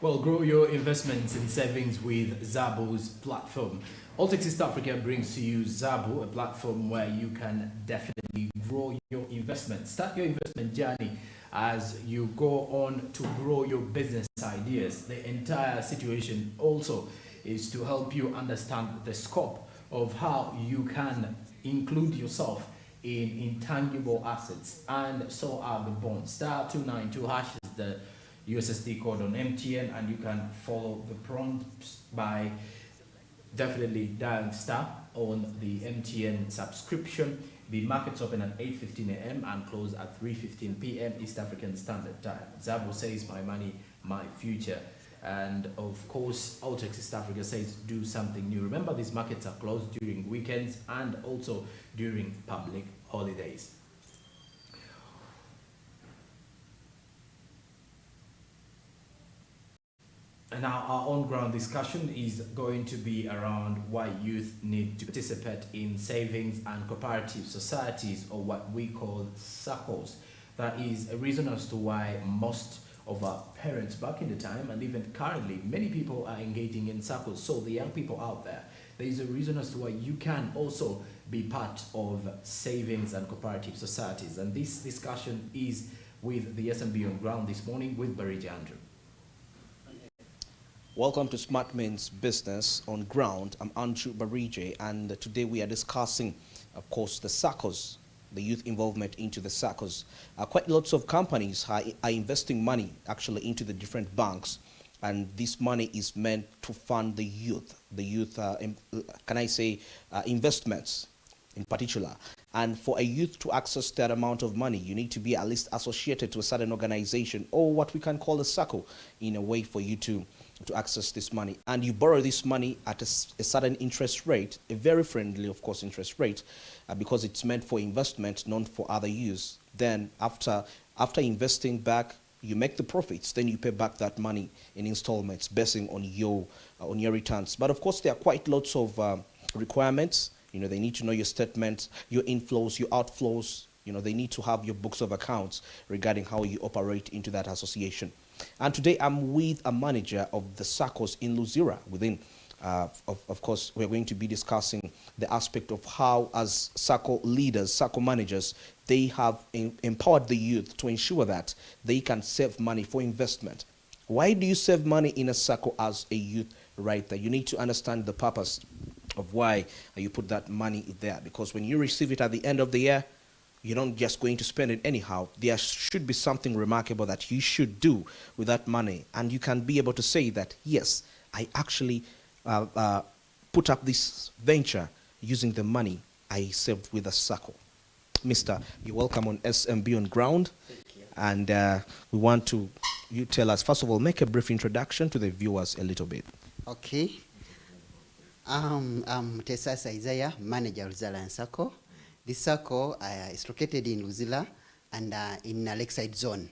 Well, grow your investments and savings with Zabo's platform. Alltech East Africa brings to you Zabo, a platform where you can definitely grow your investment. Start your investment journey as you go on to grow your business ideas. The entire situation also is to help you understand the scope of how you can include yourself in intangible assets, and so are the bonds. Star 292 hash is the USSD code on MTN, and you can follow the prompts by definitely dialing star on the MTN subscription. The markets open at 8:15 a.m. and close at 3:15 p.m. East African Standard Time. Zabo says my money, my future. And of course, Alltech East Africa says do something new. Remember, these markets are closed during weekends and also during public holidays. And now our on-ground discussion is going to be around why youth need to participate in savings and cooperative societies, or what we call SACCOS. That is a reason as to why most of our parents back in the time, and even currently, many people are engaging in SACCOS. So the young people out there is a reason as to why you can also be part of savings and cooperative societies. And this discussion is with the SMB on ground this morning with Barija Andrew. Welcome to Smart Men's Business on Ground. I'm Andrew Barije, and today we are discussing, of course, the SACCOS, the youth involvement into the SACCOS. Quite lots of companies are investing money actually into the different banks, and this money is meant to fund the youth, investments in particular. And for a youth to access that amount of money, you need to be at least associated to a certain organization, or what we can call a SACCO, in a way for you to access this money. And you borrow this money at a certain interest rate, a very friendly, of course, interest rate, because it's meant for investment, not for other use. Then after investing back, you make the profits, then you pay back that money in installments basing on your returns. But of course, there are quite lots of requirements. You know, they need to know your statements, your inflows, your outflows. You know, they need to have your books of accounts regarding how you operate into that association. And today I'm with a manager of the SACCOS in Luzira. Within, of course, we're going to be discussing the aspect of how, as SACCO leaders, SACCO managers, they have empowered the youth to ensure that they can save money for investment. Why do you save money in a SACCO as a youth right there? You need to understand the purpose of why you put that money there, because when you receive it at the end of the year, you're not just going to spend it anyhow. There should be something remarkable that you should do with that money, and you can be able to say that, yes, I actually put up this venture using the money I saved with a SACCO. Mister, you're welcome on SMB on Ground. Thank you. And we want you tell us, first of all, make a brief introduction to the viewers a little bit. Okay. I'm Tesasa Isaiah, manager of Luzira and SACCO. This SACCO is located in Luzira and in Lakeside Zone.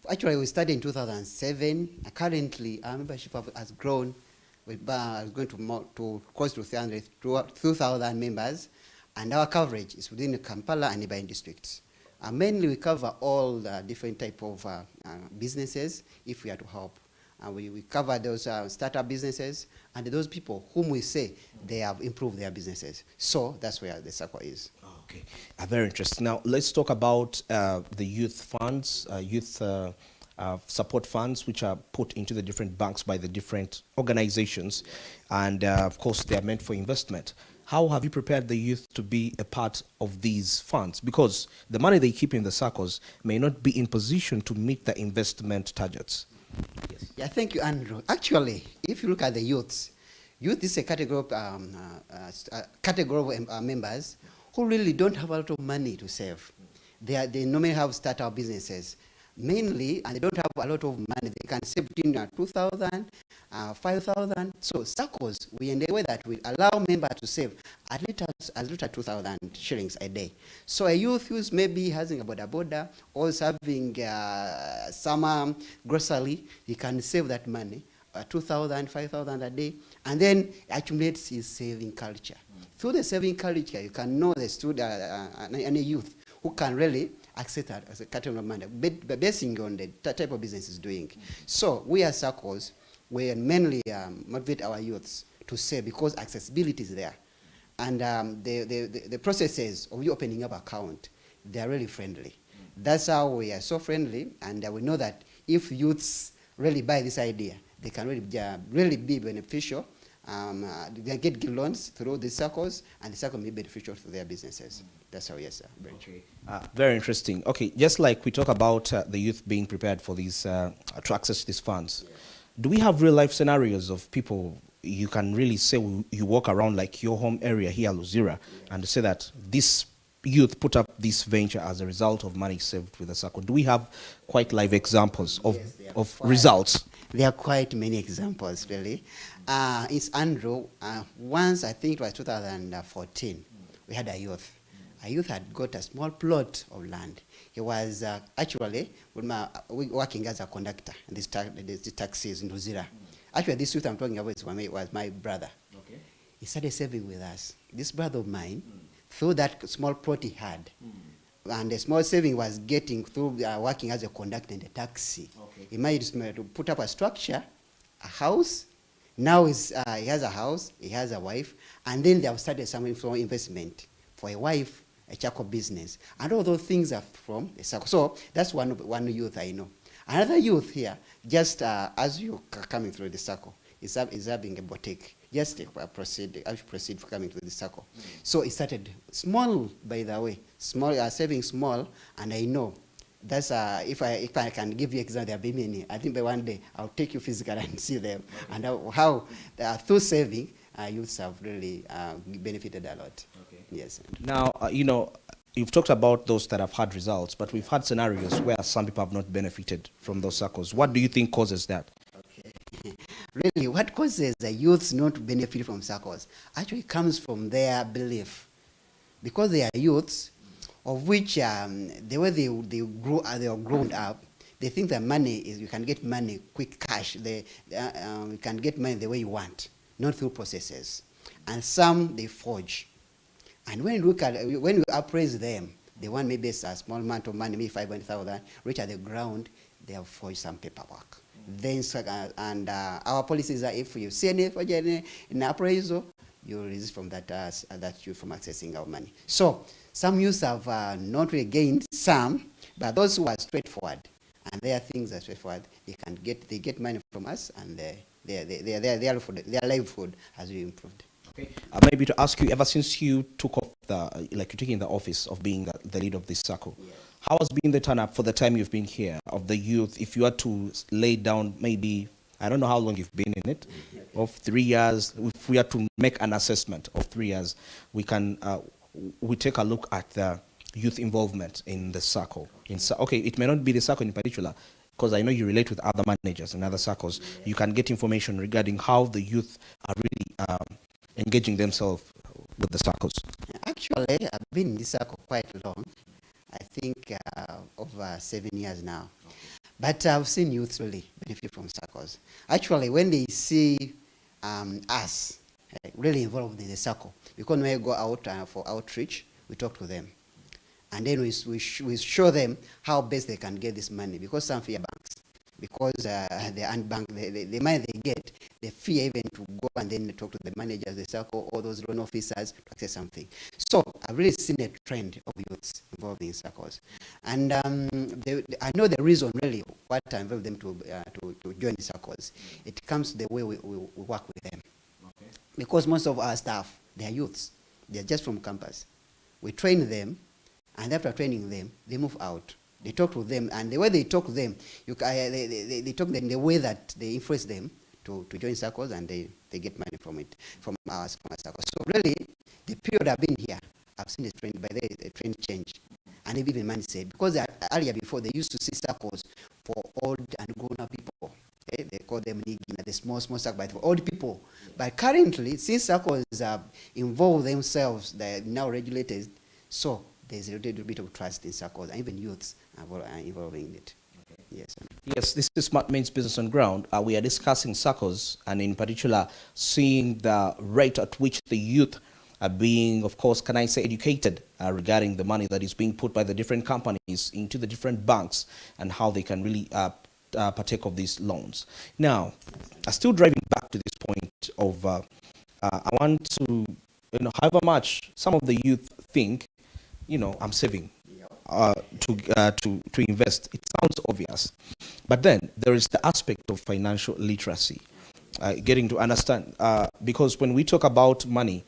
Actually, we started in 2007. Currently, our membership has grown. We're going to close to 2,000 members, and our coverage is within the Kampala and neighboring districts. Mainly, we cover all the different type of businesses if we are to help. We cover those startup businesses and those people whom we say they have improved their businesses. So that's where the SACCO is. Okay, very interesting. Now let's talk about the youth funds, support funds, which are put into the different banks by the different organizations, and of course they are meant for investment. How have you prepared the youth to be a part of these funds? Because the money they keep in the SACCOS may not be in position to meet the investment targets. Yes. Yeah, thank you, Andrew. Actually, if you look at the youth is a category of members who really don't have a lot of money to save. They normally have startup businesses, mainly, and they don't have a lot of money. They can save between 2,000, 5,000. So SACCOS, we in the way that we allow members to save at least as little as 2,000 shillings a day. So a youth who's maybe having a border or having some grocery, he can save that money, 2,000, 5,000 a day, and then accumulates his saving culture. Through the saving culture, you can know the student, any youth who can really access that as a category of money, basing on the type of business is doing. So we as SACCOS, we mainly motivate our youths to save because accessibility is there. And the processes of you opening up account, they are really friendly. That's how we are so friendly, and we know that if youths really buy this idea, they can really be beneficial. They get loans through the SACCOS, and the SACCOS may be beneficial to their businesses. That's how, yes, sir. Okay. Very interesting. Okay, just like we talk about the youth being prepared for these, to access these funds, do we have real life scenarios of people you can really say you walk around like your home area here, Luzira, and say that this youth put up this venture as a result of money saved with the SACCO? Do we have quite live examples of, results? There are quite many examples, really. It's Andrew. Once, I think it was 2014, we had a youth. A youth had got a small plot of land. He was actually working as a conductor in these taxis in Luzira. Actually, this youth I'm talking about was my brother. Okay. He started saving with us. This brother of mine, through that small plot he had, and the small saving was getting through working as a conductor in the taxi. Okay. He managed to put up a structure, a house. Now he has a house, he has a wife, and then they have started some investment for a wife, a charcoal business. And all those things are from the SACCO. So that's one youth I know. Another youth here, just as you are coming through the SACCO, is having a boutique. Just proceed for coming to the SACCO. So it started small, by the way, small, saving small, and I know that's if I can give you example, there will be many. I think by one day I'll take you physically and see them, and how through saving, youths have really benefited a lot. Okay. Yes. Now, you've talked about those that have had results, but we've had scenarios where some people have not benefited from those SACCOs. What do you think causes that? Really, what causes the youths not to benefit from SACCOs actually comes from their belief. Because they are youths, of which the way they are grown up, they think that money is, you can get money, quick cash. You can get money the way you want, not through processes. And some, they forge. And when you appraise them, the one maybe a small amount of money, maybe 500,000, reach at the ground, they have forged some paperwork. Then, our policies are if you see any forgery in appraisal, you resist from that from accessing our money. So some youths have not really gained some, but those who are straightforward, and their things are straightforward, they get money from us, and their livelihood has really improved. Okay. Maybe to ask you, ever since you took off you're taking the office of being the lead of this SACCO, how has been the turn up for the time you've been here of the youth? If you had to lay down, maybe, I don't know how long you've been in it, of 3 years, if we had to make an assessment of 3 years, we take a look at the youth involvement in the SACCO. Okay, it may not be the SACCO in particular, because I know you relate with other managers and other SACCOs. You can get information regarding how the youth are really engaging themselves with the SACCOs. Actually, I've been in this SACCO quite long. I think over 7 years now. Okay. But I've seen youths really benefit from SACCOs. Actually, when they see us really involved in the SACCO, because when we go out for outreach, we talk to them. And then we show them how best they can get this money, because some fear banks. Because they unbank, the money they get, they fear even to go and then talk to the managers, the SACCO, or those loan officers to access something. So I've really seen a trend of youths involved in SACCOs. And I know the reason really what involved them to join the SACCOs. It comes to the way we work with them. Okay. Because most of our staff, they are youths. They're just from campus. We train them, and after training them, they move out. They talk to them, and the way they talk to them, they talk to them in the way that they influence them to join SACCOs, and they get money from it, from our SACCOs. So really, the period I've been here, I've seen the trend change, and they've even money saved. Because earlier before, they used to see SACCOs for old and grown-up people. Okay? They call them the small SACCO, but for old people. But currently, since SACCOs have involved themselves, they're now regulated, so there's a little bit of trust in SACCOs, and even youths are involving it. Okay. Yes. Yes, this is Smart Means Business on Ground. We are discussing SACCOs, and in particular, seeing the rate at which the youth being, of course, can I say, educated regarding the money that is being put by the different companies into the different banks and how they can really partake of these loans. Now, still driving back to this point of, I want to, however much some of the youth think, I'm saving to invest. It sounds obvious, but then there is the aspect of financial literacy, getting to understand, because when we talk about money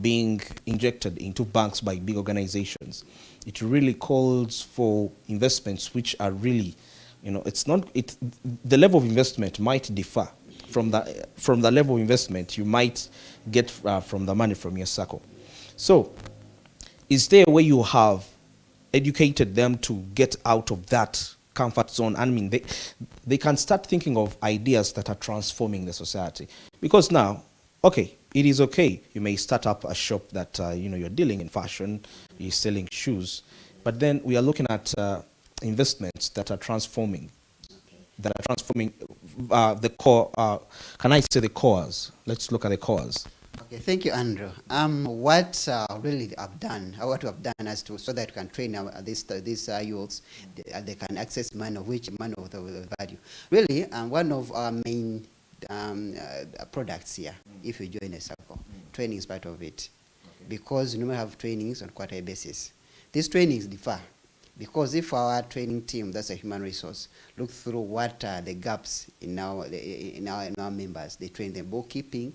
being injected into banks by big organizations, it really calls for investments which are really, the level of investment might differ from the level of investment you might get from the money from your SACCO. So, is there a way you have educated them to get out of that comfort zone? I mean, they can start thinking of ideas that are transforming the society. Because now, okay, it is okay. You may start up a shop that, you're dealing in fashion, you're selling shoes, but then we are looking at investments that are transforming, the core, can I say the cores? Let's look at the cores. Okay, thank you, Andrew. What really I've done, what we have done as to, so that we can train these youths, they can access money of the value. Really, one of our main products here, if you join a SACCO, training is part of it. Okay. Because you normally have trainings on quarterly basis. These trainings differ. Because if our training team, that's a human resource, look through what are the gaps in our members, they train them bookkeeping,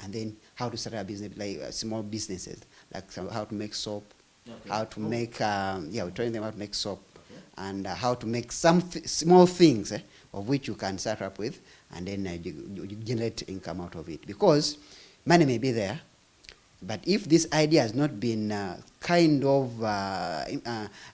and then how to start a business, like small businesses, like how to make soap, okay, how to make, we train them how to make soap, okay, and how to make some small things of which you can start up with, and then you generate income out of it. Because money may be there, but if this idea has not been kind of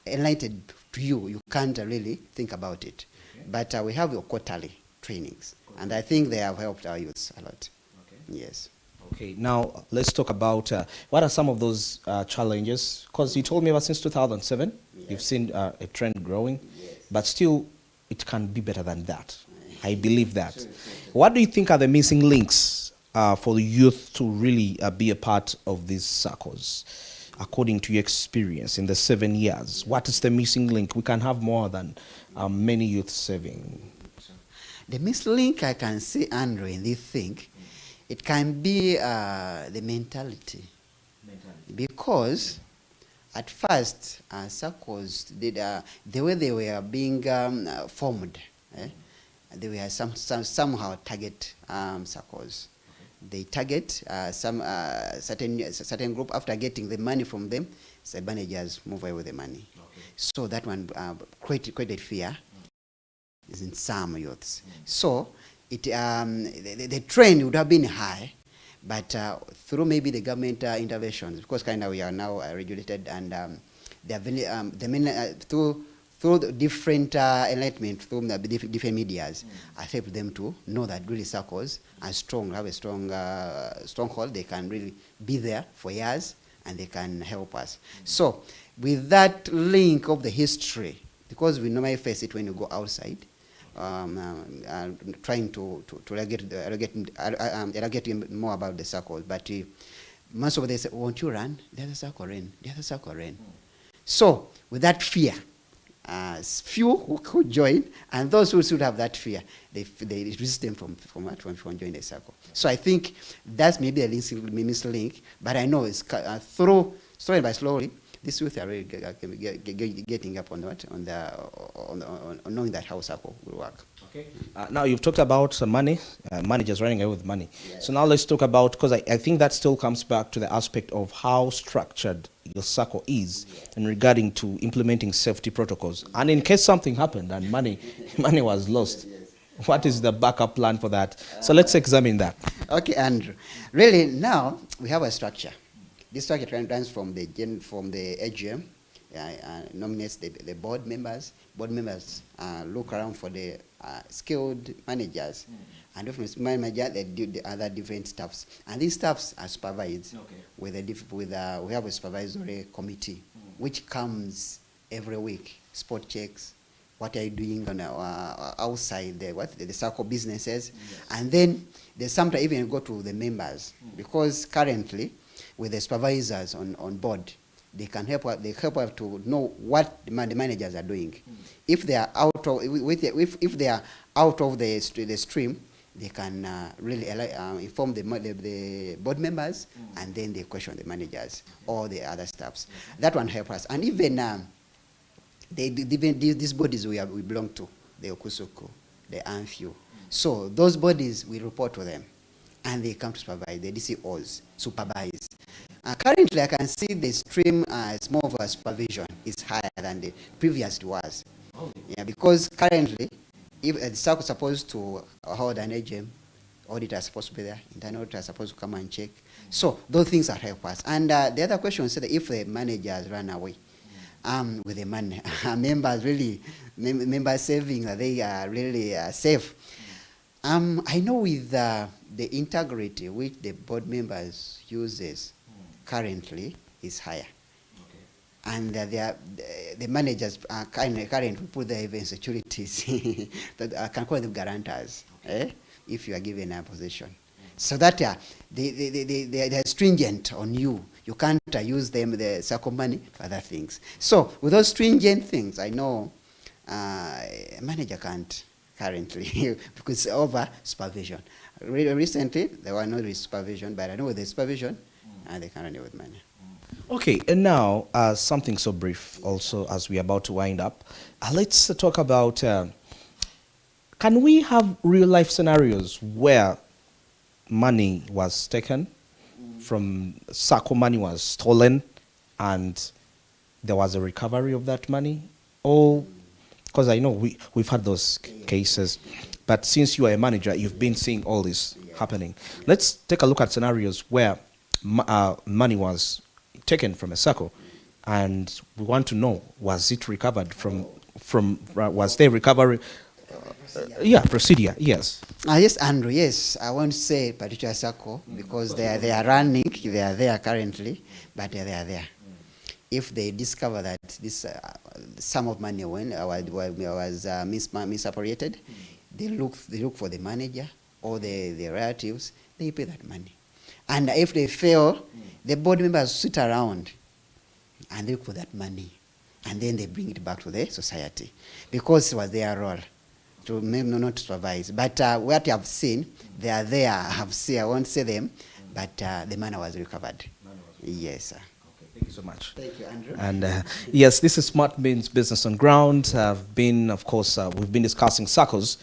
enlightened to you, you can't really think about it. Okay. But we have your quarterly trainings, and I think they have helped our youths a lot. Okay. Yes. Okay, now let's talk about what are some of those challenges? Because you told me about since 2007, yes, you've seen a trend growing, yes, but still it can be better than that. I believe that. Sure. What do you think are the missing links for the youth to really be a part of these SACCOs? According to your experience in the 7 years, what is the missing link? We can have more than many youth saving. The missing link I can see, Andrew, in this thing, it can be the mentality. Because at first, SACCOs did the way they were being formed. They were somehow target SACCOs. They target some certain group. After getting the money from them, the managers move away with the money. Okay. So that one created fear in some youths. So it the trend would have been high, but through maybe the government interventions, because kind of we are now regulated, and through the different enlightenment, through the different medias, I help them to know that really SACCOs are strong, have a strong stronghold. They can really be there for years, and they can help us. So with that link of the history, because we normally face it when you go outside, trying to get more about the SACCOs, but most of them say, won't you run? The other SACCO ran. The other SACCO ran. So with that fear, few who join, and those who should have that fear, they resist them from joining the SACCO. So I think that's maybe a missing link, but I know it's through slowly by slowly, these youth are really getting up on knowing that how SACCO will work. Okay. Now you've talked about money, managers running away with money. Yes. So now let's talk about, because I think that still comes back to the aspect of how structured your SACCO is, yes, in regarding to implementing safety protocols. And in case something happened and money was lost, yes, what is the backup plan for that? So let's examine that. Okay, Andrew. Really, now we have a structure. This structure runs from the AGM, nominates the board members. Board members look around for the skilled managers, and from the manager they do the other different staffs. And these staffs are supervised, okay, we have a supervisory committee, which comes every week, spot checks. What are you doing on outside the SACCO businesses? Yes. And then they sometimes even go to the members, because currently with the supervisors on board. They can help us to know what the managers are doing. If they are out of if they are out of the stream, they can really inform the board members, and then they question the managers or the other staffs. That one helps us. And even these bodies we belong to, the Okusuku, the ANFU. So those bodies, we report to them, and they come to supervise. The DCOs supervise. Currently, I can see the stream as more of a supervision is higher than the previous it was. Yeah, because currently, if the SACCO is supposed to hold an AGM, auditor is supposed to be there, internal auditor is supposed to come and check. So those things are help us. And the other question is that if the managers run away with the money, members saving, they are really safe. I know with the integrity which the board members uses currently is higher. And the managers are currently put there even securities that I can call them guarantors, if you are given a position. So that they are stringent on you. You can't use them, the SACCO money, for other things. So with those stringent things, I know a manager can't currently because over supervision. Recently, there were no supervision, but I know with the supervision, they can run it with money. Okay, and now something so brief also as we're about to wind up. Let's talk about, can we have real life scenarios where money was taken from SACCO, money was stolen, and there was a recovery of that money? Or, because I know we've had those cases, but since you are a manager, you've been seeing all this happening. Let's take a look at scenarios where money was taken from a SACCO, and we want to know, was it recovered from was there recovery? Procedure, yes. Yes, Andrew, yes. I won't say particular SACCO because they are running, they are there currently, but they are there. If they discover that this sum of money was misappropriated, they look for the manager or the relatives, they pay that money. And if they fail, the board members sit around and look for that money, and then they bring it back to the society because it was their role to not to supervise. But what I've seen, they are there. I won't say them, but the money was recovered. Yes, sir. Thank you so much. Thank you, Andrew. And yes, this is Smart Means Business on Ground. Of course, we've been discussing SACCOs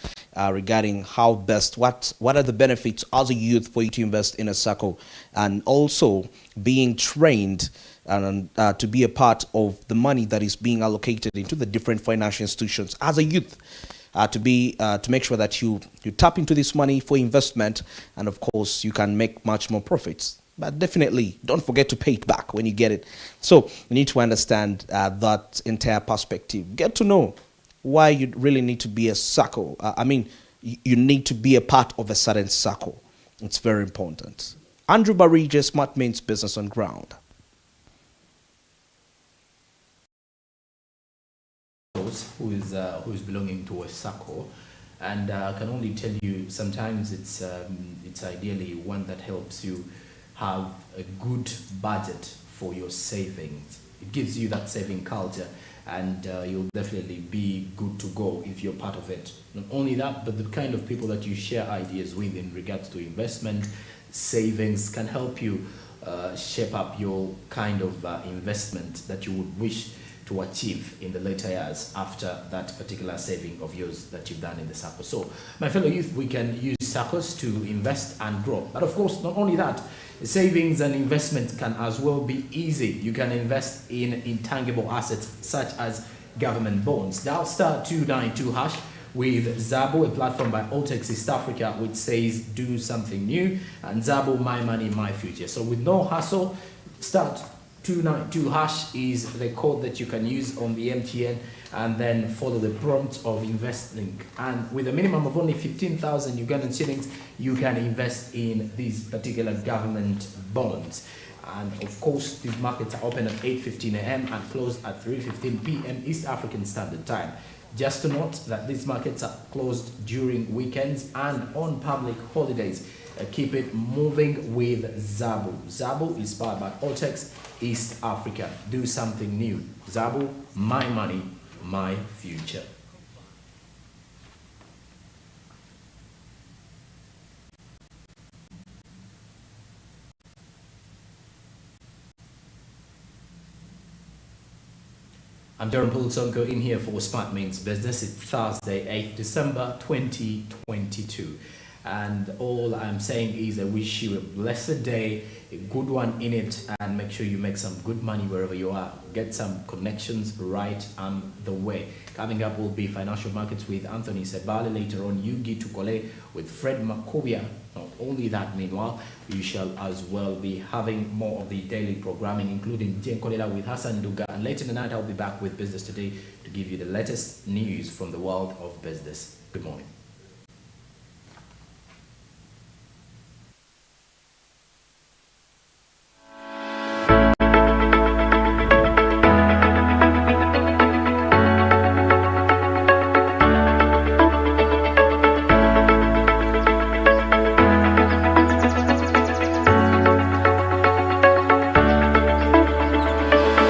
regarding how best, what are the benefits as a youth for you to invest in a SACCO, and also being trained to be a part of the money that is being allocated into the different financial institutions as a youth. To make sure that you tap into this money for investment, and of course you can make much more profits. But definitely don't forget to pay it back when you get it. So you need to understand that entire perspective. Get to know why you really need to be a SACCO. You need to be a part of a certain SACCO. It's very important. Andrew Barige, Smart Means Business on Ground. Who is belonging to a SACCO, and I can only tell you sometimes it's ideally one that helps you have a good budget for your savings. It gives you that saving culture, and you'll definitely be good to go if you're part of it. Not only that, but the kind of people that you share ideas with in regards to investment, savings can help you shape up your kind of investment that you would wish to achieve in the later years after that particular saving of yours that you've done in the SACCO. So, my fellow youth, we can use SACCOs to invest and grow. But of course, not only that, savings and investment can as well be easy. You can invest in intangible assets such as government bonds. Dial *292# with Zabo, a platform by Altex East Africa, which says do something new, and Zabo, my money, my future. So with no hassle, *292# is the code that you can use on the MTN, and then follow the prompt of investing. And with a minimum of only 15,000 Ugandan shillings, you can invest in these particular government bonds. And of course, these markets are open at 8:15 a.m. and close at 3:15 p.m. East African Standard Time. Just to note that these markets are closed during weekends and on public holidays. Keep it moving with Zabu. Zabu is powered by Altex East Africa. Do something new. Zabu, my money, my future. I'm Darren Pulsonko in here for Smart Means Business. It's Thursday, 8th December 2022. And all I'm saying is I wish you a blessed day, a good one in it, and make sure you make some good money wherever you are. Get some connections right on the way. Coming up will be Financial Markets with Anthony Sebale. Later on, Yugi Tukole with Fred Makobia. Not only that, meanwhile, we shall as well be having more of the daily programming, including Jen Kolela with Hassan Duga. And later tonight, I'll be back with Business Today to give you the latest news from the world of business. Good morning.